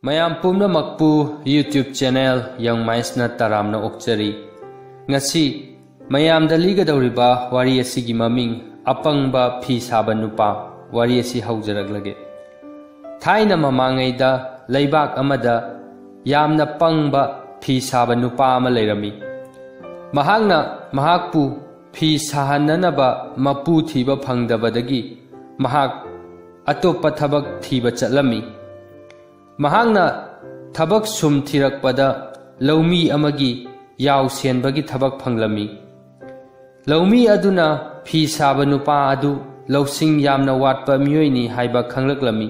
Mayam pumna makpu YouTube channel yang maisna taramna okchari. Ngasi mayam daliga dauriba wari asigi maming apangba phi saba nupa wari asi haujarag Thaina mamangaida laibak amada yamna pangba phi saba nupa ama leirami. Mahangna mahakpu phi sahananaba mapu thiba phangdabadagi mahak atopa thabak thiba chatlami. Mahangna thabak sum thirakpada laumi amagi yaw senbagi thabak phanglami. Laumi aduna phi saba nupa adu lausing yamna watpa miyoi haiba khanglaklami.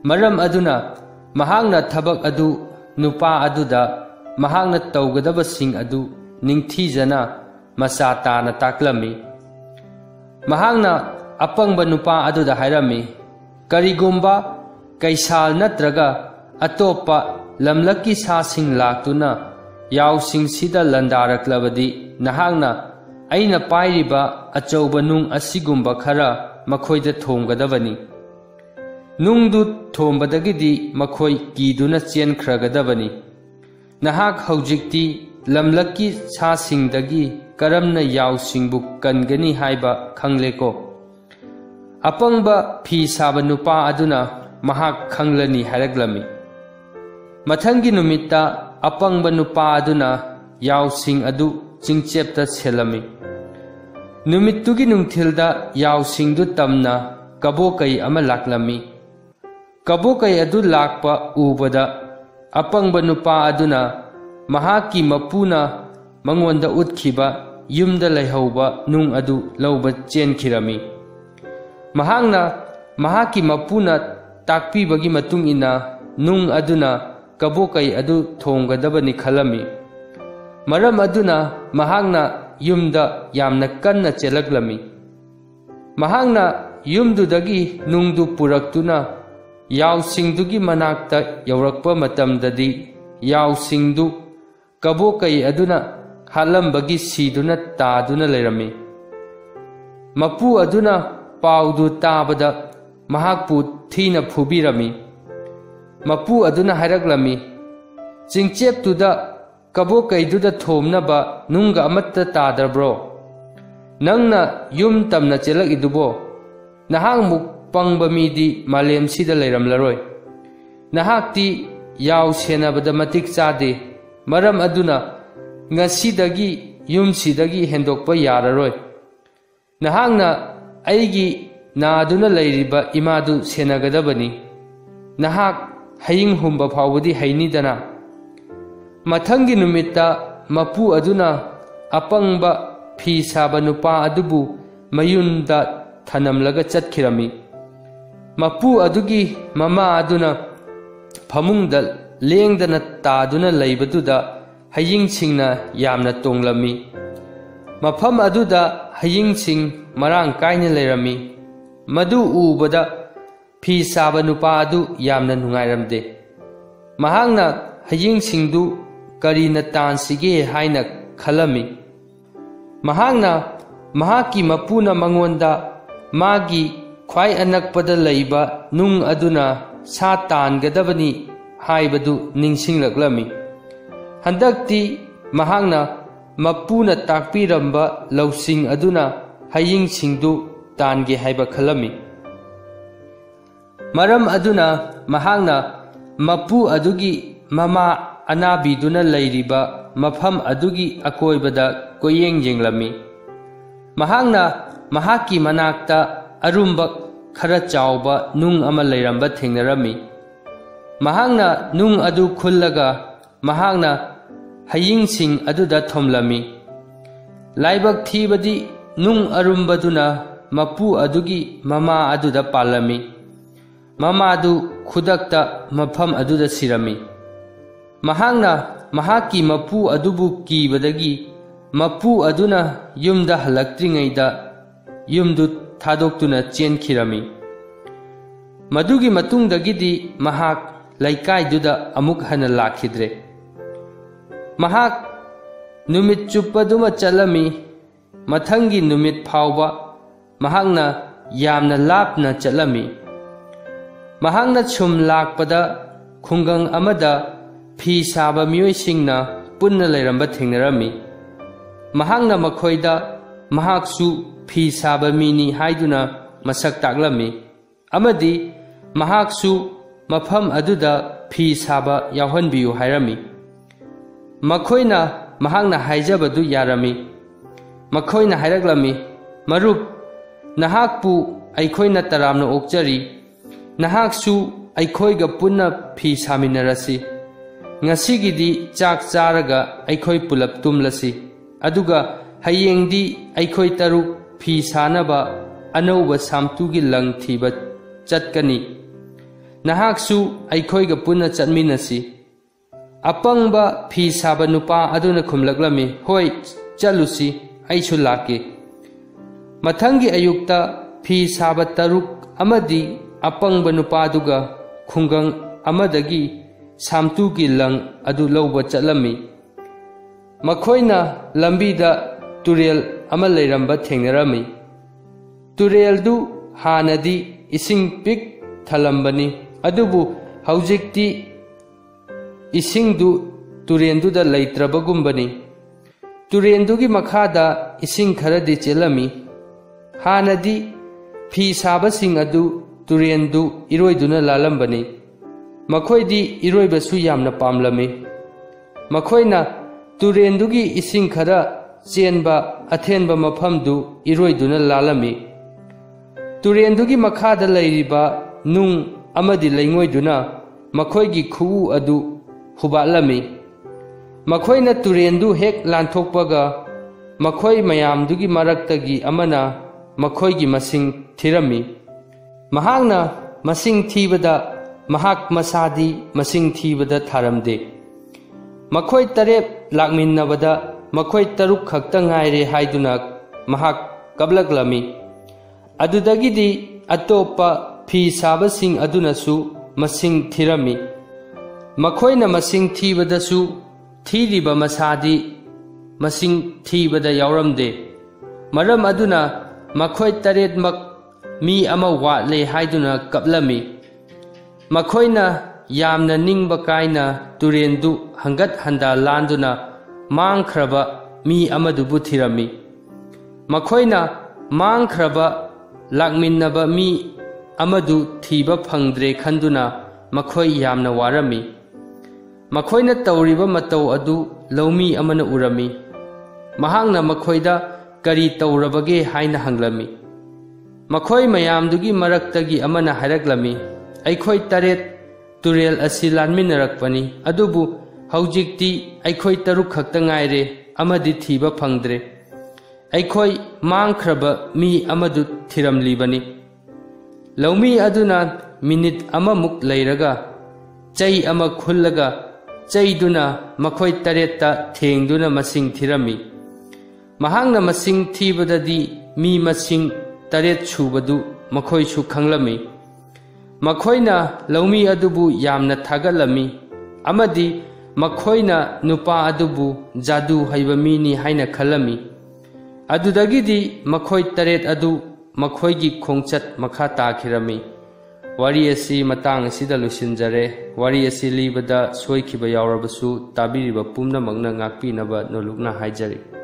Maram aduna mahangna thabak adu nupa aduda mahangna tawgadaba sing adu ningthijana masata na taklami. Mahangna apangba nupa aduda hairami karigumba kaisal natraga atopa lamlaki sa sing laktuna yaw sing sida landaraklabadi nahangna aina pairiba achauba nung asigumba khara makhoida thomgadabani. Nungdu thombadagidi makhoi kiduna chenkhragadabani. Nahak haujikti lamlaki sa singdagi karamna yaw singbu kangani haiba khangleko. Apangba phi saba nupa aduna mahak khanglani haraglami. Mathangi numitta apangba nupa aduna yaw sing adu chingchepta selami. Numittugi nungthilda yaw singdu tamna kabokai ama laklami. Kabokai adu lakpa ubada apangba nupa aduna mahaki mapuna mangonda utkhiba yumda laihauba nung adu lauba chenkhirami. Mahangna mahaki mapuna takpi bagi matung ina nung aduna kabokai adu thonggadabani khalami. Maram aduna mahangna yumda yamna kanna chelaglami. Mahangna yumdudagi nungdu puraktuna yaw singdugi manakta yaurakpa matamdadi yaw singdu kabokai aduna halambagi siduna taduna leirami. Mapu aduna paudu tabada mahakpu thina phubirami. Mapu aduna haraglami chingcheptuda kabokaiduda thomnaba nunga amatta tadrabro. Nangna yum tamna chelak idubo nahangmuk pangba midi malem sida leiramlaroi. Nahakti yaw senabada matik chade maram aduna ngasidagi yumsidagi hendokpa yararoi. Nahangna aigi naaduna leiriba imadu senagadabani. Nahak haying humba phawadi hainidana. Mathangi numitta mapu aduna apangba phi saba nupa adubu mayunda thanamlaga chatkhirami. Mapu adugi mama aduna phamungda lengdana taduna leibaduda haying singna yamna tonglami. Mafam aduda haying sing marang kaina leirami. Madu ubada phi saba nupa adu yamna nungairamde. Mahangna haying singdu karina tansige haina khalami. Mahangna mahaki mapuna mangonda magi khwai anakpada leiba nung aduna sa tangadabani haibadu ningsinglaklami. Handakti mahangna mapuna takpiramba lausing aduna haying singdu tange haiba khalami. Maram aduna mahangna mapu adugi mama anabiduna leiriba mafam adugi akoibada koyeng jenglami. Mahangna mahaki manakta arumba khara chawba nung ama leiramba thengnarami. Mahangna nung adu khullaga mahangna haying sing aduda thomlami. Laibak thibadi nung arumbaduna mapu adugi mama aduda palami. Mama adu khudakta mafam aduda sirami. Mahangna mahaki mapu adubu kibadagi mapu aduna yumda halaktringaida yumdu thadoktuna chenkhirami. Madugi matungdagidi mahak laikaiduda amuk hana lakhidre. Mahak numit chuppaduma chalami. Mathangi numit phawba mahangna yamna lapna chalami. Mahangna chum lakpada ꯈꯨꯡꯒꯪ ꯑꯃꯗ ꯐꯤ ꯁꯥꯕ ꯃꯤꯑꯣꯏꯁꯤꯡꯅ ꯄꯨꯟꯅ ꯂꯩꯔꯝꯕ ꯊꯦꯡꯅꯔꯝꯃꯤ꯫ ꯃꯍꯥꯛꯅ ꯃꯈꯣꯏꯗ ꯃꯍꯥꯛꯁꯨ ꯐꯤ ꯁꯥꯕ ꯃꯤꯅꯤ ꯍꯥꯏꯗꯨꯅ ꯃꯁꯛ ꯇꯥꯛꯂꯝꯃꯤ ꯑꯃꯗꯤ ꯃꯍꯥꯛꯁꯨ ꯃꯐꯝ ꯑꯗꯨꯗ ꯐꯤ ꯁꯥꯕ ꯌꯥꯎꯍꯟꯕꯤꯌꯨ ꯍꯥꯏꯔꯝꯃꯤ꯫ ꯃꯈꯣꯏꯅ ꯃꯍꯥꯛꯅ ꯍꯥꯏꯖꯕꯗꯨ ꯌꯥꯔꯝꯃꯤ꯫ ꯃꯈꯣꯏꯅ ꯍꯥꯏꯔꯛꯂꯝꯃꯤ, ꯃꯔꯨꯞ, ꯅꯍꯥꯛꯄꯨ ꯑꯩꯈꯣꯏꯅ ꯇꯔꯥꯝꯅ ꯑꯣꯛꯆꯔꯤ꯫ ꯅꯍꯥꯛꯁꯨ ꯑꯩꯈꯣꯏꯒ ꯄꯨꯟꯅ ꯐꯤ ꯁꯥꯃꯤꯟꯅꯔꯁꯤ꯫ ꯉꯁꯤꯒꯤꯗꯤ ꯆꯥꯛ ꯆꯥꯔꯒ ꯑꯩꯈꯣꯏ ꯄꯨꯂꯞ ꯇꯨꯝꯂꯁꯤ꯫ ꯑꯗꯨꯒ ꯍꯌꯦꯡꯗꯤ ꯑꯩꯈꯣꯏ ꯇꯔꯨꯛ ꯐꯤ ꯁꯥꯅꯕ ꯑꯅꯧꯕ ꯁꯥꯝꯇꯨꯒꯤ ꯂꯪ ꯊꯤꯕ ꯆꯠꯀꯅꯤ꯫ ꯅꯍꯥꯛꯁꯨ ꯑꯩꯈꯣꯏꯒ ꯄꯨꯟꯅ ꯆꯠꯃꯤꯟꯅꯁꯤ꯫ ꯑꯄꯪꯕ ꯐꯤ ꯁꯥꯕ ꯅꯨꯄꯥ ꯑꯗꯨꯅ ꯈꯨꯝꯂꯛꯂꯝꯃꯤ, ꯍꯣꯏ, ꯆꯠꯂꯨꯁꯤ, ꯑꯩꯁꯨ ꯂꯥꯛꯀꯦ꯫ ꯃꯊꯪꯒꯤ ꯑꯌꯨꯛꯇ ꯐꯤ ꯁꯥꯕ ꯇꯔꯨꯛ ꯑꯃꯗꯤ ꯑꯄꯪꯕ ꯅꯨꯄꯥꯗꯨꯒ ꯈꯨꯡꯒꯪ ꯑꯃꯗꯒꯤ ꯁꯥꯝꯇꯨꯒꯤ ꯂꯪ ꯑꯗꯨ ꯂꯧꯕ ꯆꯠꯂꯝꯃꯤ꯫ ꯃꯈꯣꯏꯅ ꯂꯝꯕꯤꯗ ꯇꯨꯔꯦꯜ ꯑꯃ ꯂꯩꯔꯝꯕ ꯊꯦꯡꯅꯔꯝꯃꯤ꯫ ꯇꯨꯔꯦꯜꯗꯨ ꯍꯥꯟꯅꯗꯤ ꯏꯁꯤꯡ ꯄꯤꯛ ꯊꯜꯂꯝꯕꯅꯤ, ꯑꯗꯨꯕꯨ ꯍꯧꯖꯤꯛꯇꯤ ꯏꯁꯤꯡꯗꯨ ꯇꯨꯔꯦꯜꯗꯨꯗ ꯂꯩꯇ꯭ꯔꯕꯒꯨꯝꯕꯅꯤ꯫ ꯇꯨꯔꯦꯜꯗꯨꯒꯤ ꯃꯈꯥꯗ ꯏꯁꯤꯡ ꯈꯔꯗꯤ ꯆꯦꯜꯂꯝꯃꯤ꯫ ꯍꯥꯟꯅꯗꯤ ꯐꯤ ꯁꯥꯕꯁꯤꯡ ꯑꯗꯨ ꯇꯨꯔꯦꯜꯗꯨ ꯏꯔꯣꯏꯗꯨꯅ ꯂꯥꯜꯂꯝꯕꯅꯤ꯫ ꯃꯈꯣꯏꯗꯤ ꯏꯔꯣꯏꯕꯁꯨ ꯌꯥꯝꯅ ꯄꯥꯝꯂꯝꯃꯤ꯫ ꯃꯈꯣꯏꯅ ꯇꯨꯔꯦꯜꯗꯨꯒꯤ ꯏꯁꯤꯡ ꯈꯔ ꯆꯦꯟꯕ ꯑꯊꯦꯟꯕ ꯃꯐꯝꯗꯨ ꯏꯔꯣꯏꯗꯨꯅ ꯂꯥꯜꯂꯝꯃꯤ꯫ ꯇꯨꯔꯦꯜꯗꯨꯒꯤ ꯃꯈꯥꯗ ꯂꯩꯔꯤꯕ ꯅꯨꯡ ꯑꯃꯗꯤ ꯂꯩꯉꯣꯏꯗꯨꯅ ꯃꯈꯣꯏꯒꯤ ꯈꯨꯎ ꯑꯗꯨ ꯍꯨꯕꯥꯠꯂꯝꯃꯤ꯫ ꯃꯈꯣꯏꯅ ꯇꯨꯔꯦꯜꯗꯨ ꯍꯦꯛ ꯂꯥꯟꯊꯣꯛꯄꯒ ꯃꯈꯣꯏ ꯃꯌꯥꯝꯗꯨꯒꯤ ꯃꯔꯛꯇꯒꯤ ꯑꯃꯅ ꯃꯈꯣꯏꯒꯤ ꯃꯁꯤꯡ ꯊꯤꯔꯝꯃꯤ꯫ ꯃꯍꯥꯛꯅ ꯃꯁꯤꯡ ꯊꯤꯕꯗ ꯃꯍꯥꯛ ꯃꯁꯥꯗꯤ ꯃꯁꯤꯡ ꯊꯤꯕꯗ ꯊꯥꯔꯝꯗꯦ꯫ ꯃꯈꯣꯏ ꯇꯔꯦꯠ ꯂꯥꯛꯃꯤꯟꯅꯕꯗ ꯃꯈꯣꯏ ꯇꯔꯨꯛ ꯈꯛꯇ ꯉꯥꯏꯔꯦ ꯍꯥꯏꯗꯨꯅ ꯃꯍꯥꯛ ꯀꯞꯂꯛꯂꯝꯃꯤ꯫ ꯑꯗꯨꯗꯒꯤꯗꯤ ꯑꯇꯣꯞꯄ ꯐꯤ ꯁꯥꯕꯁꯤꯡ ꯑꯗꯨꯅꯁꯨ ꯃꯁꯤꯡ ꯊꯤꯔꯝꯃꯤ꯫ ꯃꯈꯣꯏꯅ ꯃꯁꯤꯡ ꯊꯤꯕꯗꯁꯨ ꯊꯤꯔꯤꯕ ꯃꯁꯥꯗꯤ ꯃꯁꯤꯡ ꯊꯤꯕꯗ ꯌꯥꯎꯔꯝꯗꯦ꯫ ꯃꯔꯝ ꯑꯗꯨꯅ ꯃꯈꯣꯏ ꯇꯔꯦꯠꯃꯛ ꯃꯤ ꯑꯃ ꯋꯥꯠꯂꯦ ꯍꯥꯏꯗꯨꯅ ꯀꯞꯂꯝꯃꯤ꯫ ꯃꯈꯣꯏꯅ ꯌꯥꯝꯅ ꯅꯤꯡꯕ ꯀꯥꯏꯅ ꯇꯨꯔꯦꯜꯗꯨ ꯍꯟꯒꯠ ꯍꯟꯗꯥ ꯂꯥꯟꯗꯨꯅ ꯃꯥꯡꯈ꯭ꯔꯕ ꯃꯤ ꯑꯃꯗꯨꯕꯨ ꯊꯤꯔꯝꯃꯤ꯫ ꯃꯈꯣꯏꯅ ꯃꯥꯡꯈ꯭ꯔꯕ ꯂꯥꯛꯃꯤꯟꯅꯕ ꯃꯤ ꯑꯃꯗꯨ ꯊꯤꯕ ꯐꯪꯗ꯭ꯔꯦ ꯈꯟꯗꯨꯅ ꯃꯈꯣꯏ ꯌꯥꯝꯅ ꯋꯥꯔꯝꯃꯤ꯫ ꯃꯈꯣꯏꯅ ꯇꯧꯔꯤꯕ ꯃꯇꯧ ꯑꯗꯨ ꯂꯧꯃꯤ ꯑꯃꯅ ꯎꯔꯝꯃꯤ꯫ ꯃꯍꯥꯛꯅ ꯃꯈꯣꯏꯗ ꯀꯔꯤ ꯇꯧꯔꯕꯒꯦ ꯍꯥꯏꯅ ꯍꯪꯂꯝꯃꯤ꯫ ꯃꯈꯣꯏ ꯃꯌꯥꯝꯗꯨꯒꯤ ꯃꯔꯛꯇꯒꯤ ꯑꯃꯅ ꯍꯥꯏꯔꯛꯂꯝꯃꯤ, ꯑꯩꯈꯣꯏ ꯇꯔꯦꯠ ꯇꯨꯔꯦꯜ ꯑꯁꯤ ꯂꯥꯟꯃꯤꯟꯅꯔꯛꯄꯅꯤ, ꯑꯗꯨꯕꯨ ꯍꯧꯖꯤꯛꯇꯤ ꯑꯩꯈꯣꯏ ꯇꯔꯨꯛ ꯈꯛꯇ ꯉꯥꯏꯔꯦ, ꯑꯃꯗꯤ ꯊꯤꯕ ꯐꯪꯗ꯭ꯔꯦ꯫ ꯑꯩꯈꯣꯏ ꯃꯥꯡꯈ꯭ꯔꯕ ꯃꯤ ꯑꯃꯗꯨ ꯊꯤꯔꯝꯂꯤꯕꯅꯤ꯫ ꯂꯧꯃꯤ ꯑꯗꯨꯅ ꯃꯤꯅꯤꯠ ꯑꯃꯃꯨꯛ ꯂꯩꯔꯒ ꯆꯩ ꯑꯃ ꯈꯨꯜꯂꯒ ꯆꯩꯗꯨꯅ ꯃꯈꯣꯏ ꯇꯔꯦꯠꯇ ꯊꯦꯡꯗꯨꯅ ꯃꯁꯤꯡ ꯊꯤꯔꯝꯃꯤ꯫ ꯃꯍꯥꯛꯅ ꯃꯁꯤꯡ ꯊꯤꯕꯗꯗꯤ ꯃꯤ ꯃꯁꯤꯡ ꯇꯔꯦꯠ ꯁꯨꯕꯗꯨ ꯃꯈꯣꯏꯁꯨ ꯈꯪꯂꯝꯃꯤ꯫ ꯃꯈꯣꯏꯅ ꯂꯧꯃꯤ ꯑꯗꯨꯕꯨ ꯌꯥꯝꯅ ꯊꯥꯒꯠꯂꯝꯃꯤ ꯑꯃꯗꯤ ꯃꯈꯣꯏꯅ ꯅꯨꯄꯥ ꯑꯗꯨꯕꯨ ꯖꯥꯗꯨ ꯍꯩꯕ ꯃꯤꯅꯤ ꯍꯥꯏꯅ ꯈꯜꯂꯝꯃꯤ꯫ ꯑꯗꯨꯗꯒꯤꯗꯤ ꯃꯈꯣꯏ ꯇꯔꯦꯠ ꯑꯗꯨ ꯃꯈꯣꯏꯒꯤ ꯈꯣꯡꯆꯠ ꯃꯈꯥ ꯇꯥꯈꯤꯔꯝꯃꯤ꯫ ꯋꯥꯔꯤ ꯑꯁꯤ ꯃꯇꯥꯡ ꯑꯁꯤꯗ ꯂꯣꯏꯁꯤꯟꯖꯔꯦ꯫ ꯋꯥꯔꯤ ꯑꯁꯤ ꯂꯤꯕꯗ ꯁꯣꯏꯈꯤꯕ ꯌꯥꯎꯔꯕꯁꯨ ꯇꯥꯕꯤꯔꯤꯕ ꯄꯨꯝꯅꯃꯛꯅ ꯉꯥꯛꯄꯤꯅꯕ ꯅꯣꯜꯂꯨꯛꯅ ꯍꯥꯏꯖꯔꯤ꯫